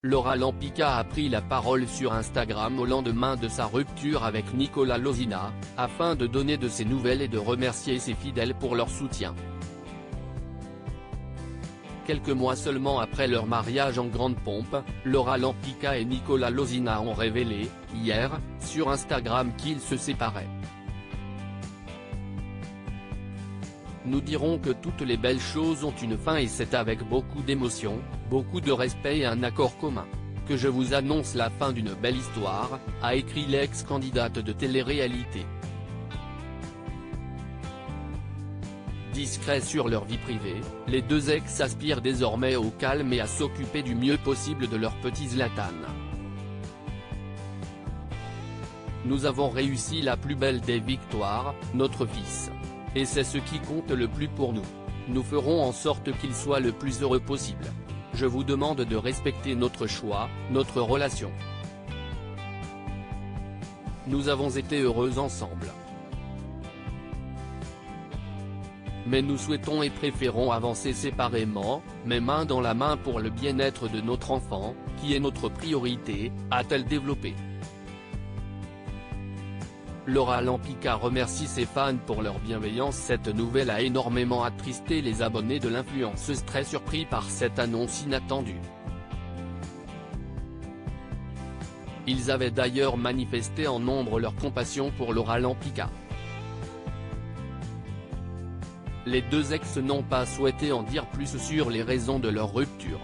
Laura Lampica a pris la parole sur Instagram au lendemain de sa rupture avec Nicolas Lozina, afin de donner de ses nouvelles et de remercier ses fidèles pour leur soutien. Quelques mois seulement après leur mariage en grande pompe, Laura Lampica et Nicolas Lozina ont révélé, hier, sur Instagram qu'ils se séparaient. Nous dirons que toutes les belles choses ont une fin et c'est avec beaucoup d'émotion, beaucoup de respect et un accord commun, que je vous annonce la fin d'une belle histoire, a écrit l'ex-candidate de télé-réalité. Discrets sur leur vie privée, les deux ex aspirent désormais au calme et à s'occuper du mieux possible de leur petit Zlatan. Nous avons réussi la plus belle des victoires, notre fils. Et c'est ce qui compte le plus pour nous. Nous ferons en sorte qu'il soit le plus heureux possible. Je vous demande de respecter notre choix, notre relation. Nous avons été heureux ensemble. Mais nous souhaitons et préférons avancer séparément, mais main dans la main pour le bien-être de notre enfant, qui est notre priorité, a-t-elle développé. Laura Lampica remercie ses fans pour leur bienveillance. Cette nouvelle a énormément attristé les abonnés de l'influenceuse, très surpris par cette annonce inattendue. Ils avaient d'ailleurs manifesté en nombre leur compassion pour Laura Lampica. Les deux ex n'ont pas souhaité en dire plus sur les raisons de leur rupture.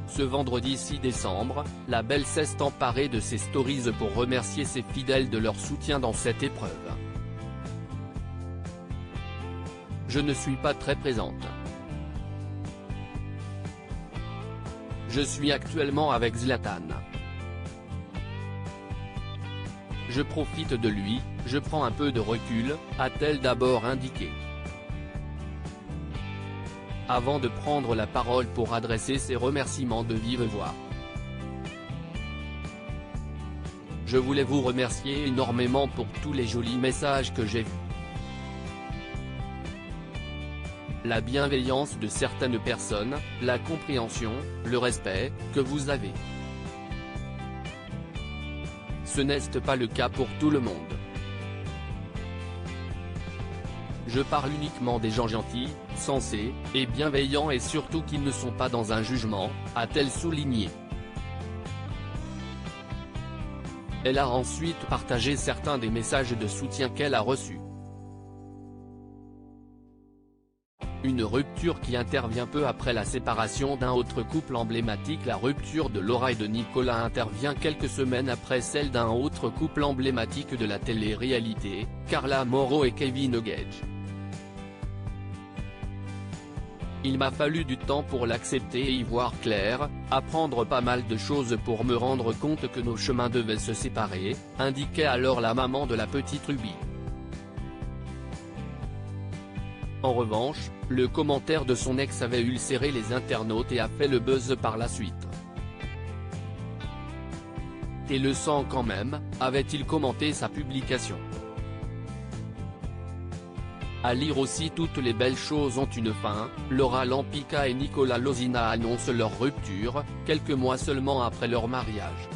Ce vendredi 6 décembre, la belle s'est emparée de ses stories pour remercier ses fidèles de leur soutien dans cette épreuve. Je ne suis pas très présente. Je suis actuellement avec Zlatan. Je profite de lui, je prends un peu de recul, a-t-elle d'abord indiqué. Avant de prendre la parole pour adresser ses remerciements de vive voix. Je voulais vous remercier énormément pour tous les jolis messages que j'ai vus. La bienveillance de certaines personnes, la compréhension, le respect, que vous avez. Ce n'est pas le cas pour tout le monde. Je parle uniquement des gens gentils, sensés, et bienveillants et surtout qui ne sont pas dans un jugement, a-t-elle souligné. Elle a ensuite partagé certains des messages de soutien qu'elle a reçus. Une rupture qui intervient peu après la séparation d'un autre couple emblématique. La rupture de Laura et de Nicolas intervient quelques semaines après celle d'un autre couple emblématique de la télé-réalité, Carla Morrow et Kevin Gage. Il m'a fallu du temps pour l'accepter et y voir clair, apprendre pas mal de choses pour me rendre compte que nos chemins devaient se séparer, indiquait alors la maman de la petite Ruby. En revanche, le commentaire de son ex avait ulcéré les internautes et a fait le buzz par la suite. Et le sang quand même, avait-il commenté sa publication. À lire aussi, toutes les belles choses ont une fin. Laura Lampica et Nicolas Lozina annoncent leur rupture, quelques mois seulement après leur mariage.